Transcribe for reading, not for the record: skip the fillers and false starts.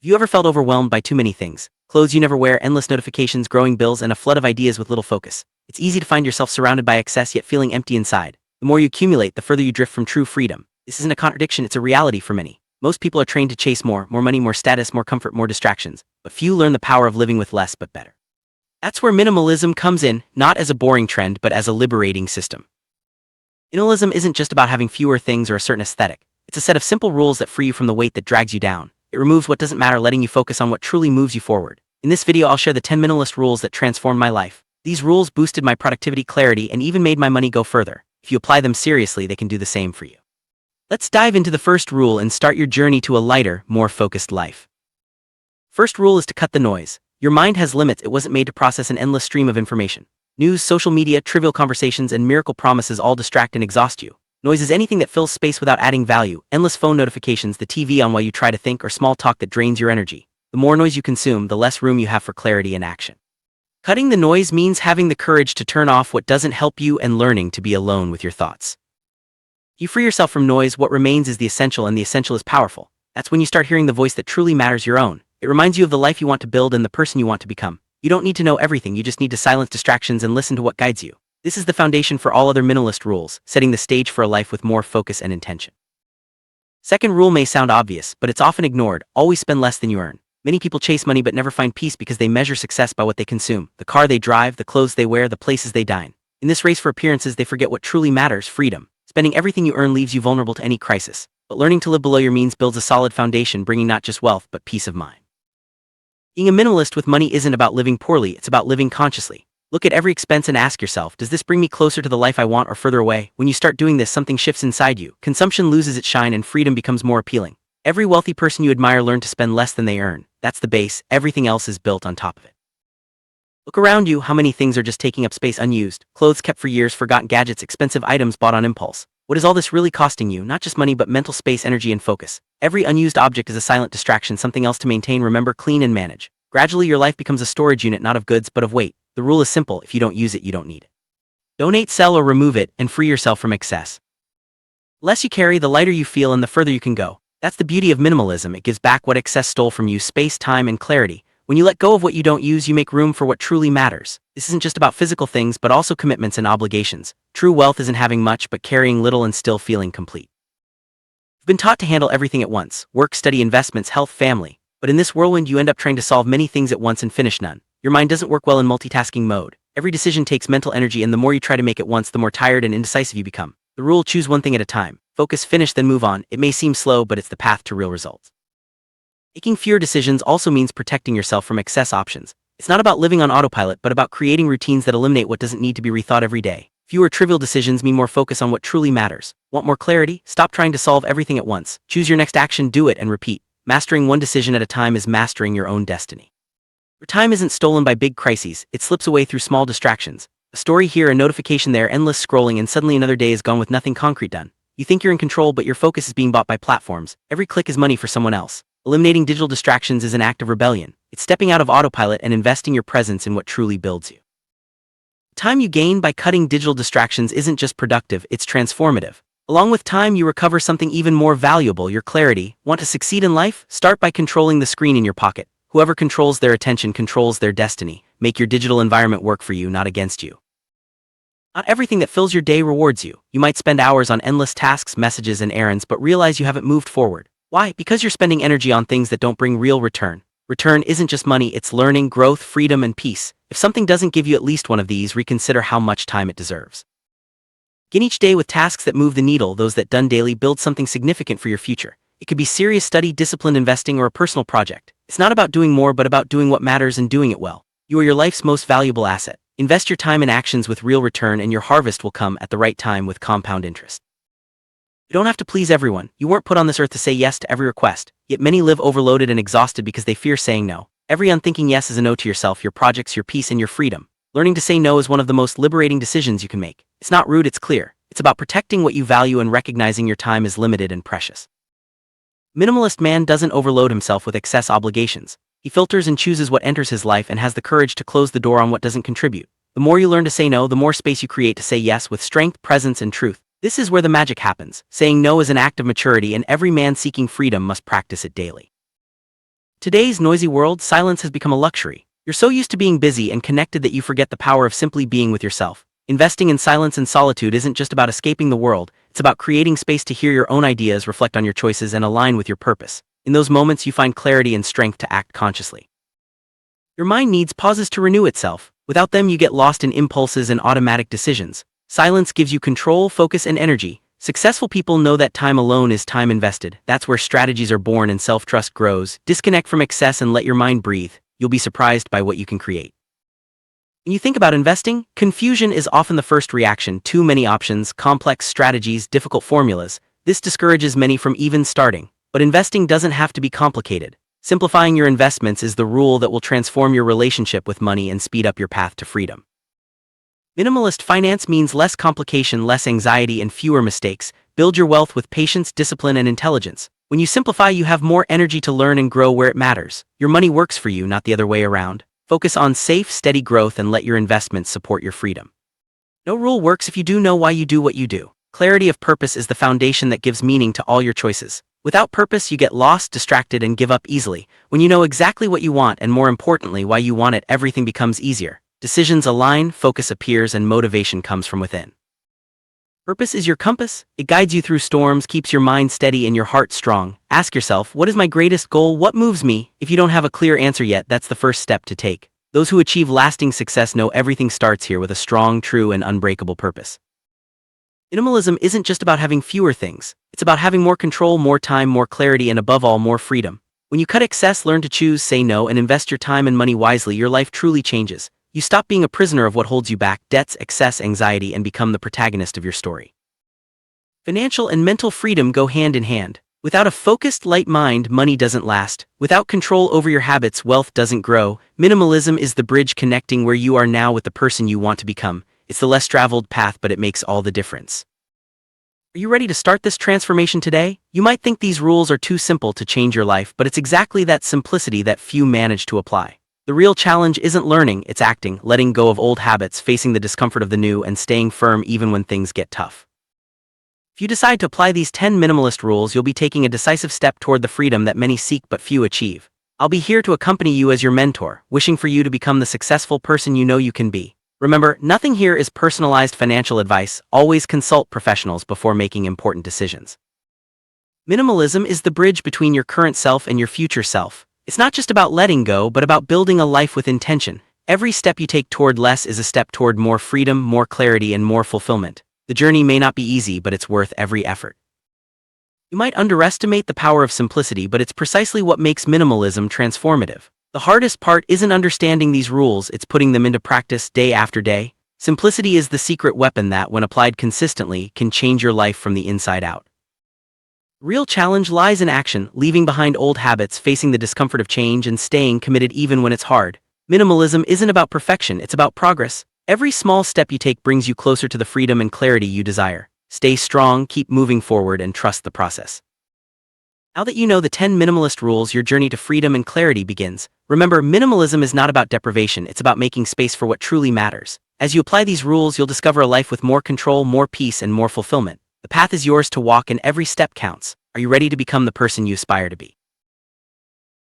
You ever felt overwhelmed by too many things? Clothes you never wear, endless notifications, growing bills, and a flood of ideas with little focus. It's easy to find yourself surrounded by excess yet feeling empty inside. The more you accumulate, the further you drift from true freedom. This isn't a contradiction, it's a reality for many. Most people are trained to chase more money, more status, more comfort, more distractions. But few learn the power of living with less but better. That's where minimalism comes in, not as a boring trend but as a liberating system. Minimalism isn't just about having fewer things or a certain aesthetic. It's a set of simple rules that free you from the weight that drags you down. It removes what doesn't matter, letting you focus on what truly moves you forward. In this video, I'll share the 10 minimalist rules that transformed my life. These rules boosted my productivity, clarity, and even made my money go further. If you apply them seriously, they can do the same for you. Let's dive into the first rule and start your journey to a lighter, more focused life. First rule is to cut the noise. Your mind has limits. It wasn't made to process an endless stream of information. News, social media, trivial conversations, and miracle promises all distract and exhaust you. Noise is anything that fills space without adding value. Endless phone notifications, the TV on while you try to think, or small talk that drains your energy. The more noise you consume, the less room you have for clarity and action. Cutting the noise means having the courage to turn off what doesn't help you and learning to be alone with your thoughts. You free yourself from noise, what remains is the essential, and the essential is powerful. That's when you start hearing the voice that truly matters, your own. It reminds you of the life you want to build and the person you want to become. You don't need to know everything, you just need to silence distractions and listen to what guides you. This is the foundation for all other minimalist rules, setting the stage for a life with more focus and intention. Second rule may sound obvious, but it's often ignored: always spend less than you earn. Many people chase money but never find peace because they measure success by what they consume, the car they drive, the clothes they wear, the places they dine. In this race for appearances, they forget what truly matters: freedom. Spending everything you earn leaves you vulnerable to any crisis, but learning to live below your means builds a solid foundation, bringing not just wealth but peace of mind. Being a minimalist with money isn't about living poorly, it's about living consciously. Look at every expense and ask yourself, does this bring me closer to the life I want or further away? When you start doing this, something shifts inside you. Consumption loses its shine and freedom becomes more appealing. Every wealthy person you admire learned to spend less than they earn. That's the base, everything else is built on top of it. Look around you, how many things are just taking up space unused? Clothes kept for years, forgotten gadgets, expensive items bought on impulse. What is all this really costing you? Not just money but mental space, energy, and focus. Every unused object is a silent distraction, something else to maintain, remember, clean, and manage. Gradually your life becomes a storage unit, not of goods but of weight. The rule is simple: if you don't use it, you don't need it. Donate, sell, or remove it, and free yourself from excess. The less you carry, the lighter you feel, and the further you can go. That's the beauty of minimalism. It gives back what excess stole from you: space, time, and clarity. When you let go of what you don't use, you make room for what truly matters. This isn't just about physical things, but also commitments and obligations. True wealth isn't having much, but carrying little and still feeling complete. You've been taught to handle everything at once: work, study, investments, health, family. But in this whirlwind, you end up trying to solve many things at once and finish none. Your mind doesn't work well in multitasking mode. Every decision takes mental energy, and the more you try to make it once, the more tired and indecisive you become. The rule: choose one thing at a time. Focus, finish, then move on. It may seem slow, but it's the path to real results. Making fewer decisions also means protecting yourself from excess options. It's not about living on autopilot, but about creating routines that eliminate what doesn't need to be rethought every day. Fewer trivial decisions mean more focus on what truly matters. Want more clarity? Stop trying to solve everything at once. Choose your next action, do it, and repeat. Mastering one decision at a time is mastering your own destiny. Your time isn't stolen by big crises, it slips away through small distractions. A story here, a notification there, endless scrolling, and suddenly another day is gone with nothing concrete done. You think you're in control, but your focus is being bought by platforms. Every click is money for someone else. Eliminating digital distractions is an act of rebellion. It's stepping out of autopilot and investing your presence in what truly builds you. The time you gain by cutting digital distractions isn't just productive, it's transformative. Along with time, you recover something even more valuable: your clarity. Want to succeed in life? Start by controlling the screen in your pocket. Whoever controls their attention controls their destiny. Make your digital environment work for you, not against you. Not everything that fills your day rewards you. You might spend hours on endless tasks, messages, and errands, but realize you haven't moved forward. Why? Because you're spending energy on things that don't bring real return. Return isn't just money, it's learning, growth, freedom, and peace. If something doesn't give you at least one of these, reconsider how much time it deserves. Begin each day with tasks that move the needle. Those that done daily build something significant for your future. It could be serious study, disciplined investing, or a personal project. It's not about doing more, but about doing what matters and doing it well. You are your life's most valuable asset. Invest your time in actions with real return, and your harvest will come at the right time with compound interest. You don't have to please everyone. You weren't put on this earth to say yes to every request, yet many live overloaded and exhausted because they fear saying no. Every unthinking yes is a no to yourself, your projects, your peace, and your freedom. Learning to say no is one of the most liberating decisions you can make. It's not rude, it's clear. It's about protecting what you value and recognizing your time is limited and precious. Minimalist man doesn't overload himself with excess obligations. He filters and chooses what enters his life and has the courage to close the door on what doesn't contribute. The more you learn to say no, the more space you create to say yes with strength, presence, and truth. This is where the magic happens. Saying no is an act of maturity, and every man seeking freedom must practice it daily. today's noisy world, silence has become a luxury. You're so used to being busy and connected that you forget the power of simply being with yourself. Investing in silence and solitude isn't just about escaping the world, it's about creating space to hear your own ideas, reflect on your choices, and align with your purpose. In those moments, you find clarity and strength to act consciously. Your mind needs pauses to renew itself. Without them, you get lost in impulses and automatic decisions. Silence gives you control, focus, and energy. Successful people know that time alone is time invested. That's where strategies are born and self-trust grows. Disconnect from excess and let your mind breathe. You'll be surprised by what you can create. When you think about investing, confusion is often the first reaction. Too many options, complex strategies, difficult formulas. This discourages many from even starting. But investing doesn't have to be complicated. Simplifying your investments is the rule that will transform your relationship with money and speed up your path to freedom. Minimalist finance means less complication, less anxiety, and fewer mistakes. Build your wealth with patience, discipline, and intelligence. When you simplify, you have more energy to learn and grow where it matters. Your money works for you, not the other way around. Focus on safe, steady growth and let your investments support your freedom. No rule works if you do know why you do what you do. Clarity of purpose is the foundation that gives meaning to all your choices. Without purpose, you get lost, distracted, and give up easily. When you know exactly what you want and, more importantly, why you want it, everything becomes easier. Decisions align, focus appears, and motivation comes from within. Purpose is your compass. It guides you through storms, keeps your mind steady and your heart strong. Ask yourself, what is my greatest goal? What moves me? If you don't have a clear answer yet, that's the first step to take. Those who achieve lasting success know everything starts here with a strong, true, and unbreakable purpose. Minimalism isn't just about having fewer things. It's about having more control, more time, more clarity, and above all, more freedom. When you cut excess, learn to choose, say no, and invest your time and money wisely, your life truly changes. You stop being a prisoner of what holds you back, debts, excess, anxiety, and become the protagonist of your story. Financial and mental freedom go hand in hand. Without a focused, light mind, money doesn't last. Without control over your habits, wealth doesn't grow. Minimalism is the bridge connecting where you are now with the person you want to become. It's the less traveled path, but it makes all the difference. Are you ready to start this transformation today? You might think these rules are too simple to change your life, but it's exactly that simplicity that few manage to apply. The real challenge isn't learning, it's acting, letting go of old habits, facing the discomfort of the new, and staying firm even when things get tough. If you decide to apply these 10 minimalist rules, you'll be taking a decisive step toward the freedom that many seek but few achieve. I'll be here to accompany you as your mentor, wishing for you to become the successful person you know you can be. Remember, nothing here is personalized financial advice. Always consult professionals before making important decisions. Minimalism is the bridge between your current self and your future self. It's not just about letting go, but about building a life with intention. Every step you take toward less is a step toward more freedom, more clarity, and more fulfillment. The journey may not be easy, but it's worth every effort. You might underestimate the power of simplicity, but it's precisely what makes minimalism transformative. The hardest part isn't understanding these rules, it's putting them into practice day after day. Simplicity is the secret weapon that, when applied consistently, can change your life from the inside out. Real challenge lies in action, leaving behind old habits, facing the discomfort of change, and staying committed even when it's hard. Minimalism isn't about perfection, it's about progress. Every small step you take brings you closer to the freedom and clarity you desire. Stay strong, keep moving forward, and trust the process. Now that you know the 10 minimalist rules, your journey to freedom and clarity begins. Remember, minimalism is not about deprivation, it's about making space for what truly matters. As you apply these rules, you'll discover a life with more control, more peace, and more fulfillment. The path is yours to walk, and every step counts. Are you ready to become the person you aspire to be?